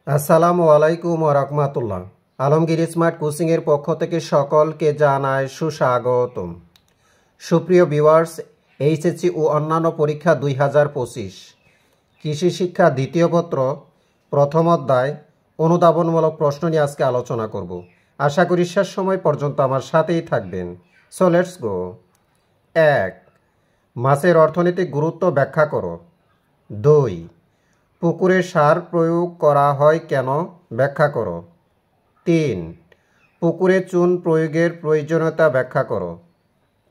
আসসালামু আলাইকুম ওয়া রাহমাতুল্লাহ। আলমগীর স্মার্ট কোচিংয়ের পক্ষ থেকে সকলকে জানায় সুস্বাগতম। সুপ্রিয় ভিউয়ার্স, এইচএসসি ও অন্যান্য পরীক্ষা 2025 কৃষি শিক্ষা দ্বিতীয় পত্র প্রথম অধ্যায় অনুধাবনমূলক প্রশ্ন নিয়ে আজকে আলোচনা করব। আশা করি শেষ সময় পর্যন্ত আমার সাথেই থাকবেন। So let's go. 1. মাছের অর্থনৈতিক গুরুত্ব ব্যাখ্যা করো। 2. পুকুরে সার প্রয়োগ করা হয় কেন ব্যাখ্যা করো। 3. পুকুরে চুন প্রয়োগের প্রয়োজনীয়তা ব্যাখ্যা করো।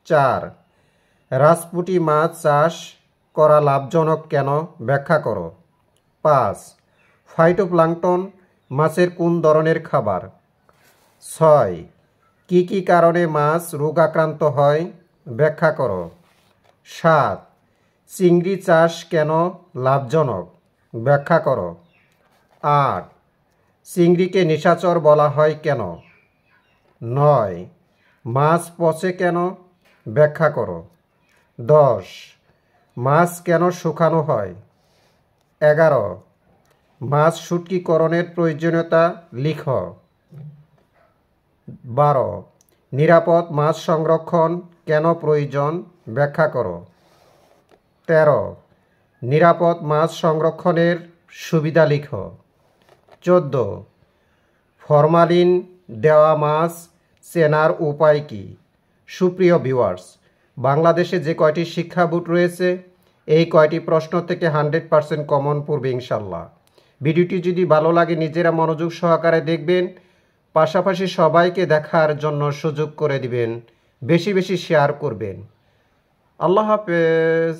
4. রাজপুঁটি মাছ চাষ করা লাভজনক কেন ব্যাখ্যা করো। 5. ফাইটোপ্লাঙ্কটন মাছের কোন ধরনের খাবার। 6. কি কি কারণে মাছ রোগাক্রান্ত হয় ব্যাখ্যা করো। 7. চিংড়ি চাষ কেন লাভজনক ব্যাখ্যা করো। 8. চিংড়িকে নিশাচর বলা হয় কেন। 9. মাছ পচে কেন ব্যাখ্যা করো। 10. মাছ কেন শুকানো হয়। 11. মাছ শুটকিকরণের প্রয়োজনীয়তা লিখ। 12. নিরাপদ মাছ সংরক্ষণ কেন প্রয়োজন ব্যাখ্যা করো। 13. নিরাপদ মাছ সংরক্ষণের সুবিধা লিখ। 14. ফরমালিন দেওয়া মাছ চেনার উপায় কী। সুপ্রিয় ভিউয়ার্স, বাংলাদেশে যে কয়টি শিক্ষা বোর্ড রয়েছে এই কয়টি প্রশ্ন থেকে 100% কমন পড়বে ইনশাল্লাহ। ভিডিওটি যদি ভালো লাগে নিজেরা মনোযোগ সহকারে দেখবেন, পাশাপাশি সবাইকে দেখার জন্য সুযোগ করে দিবেন, বেশি বেশি শেয়ার করবেন। আল্লাহ হাফেজ।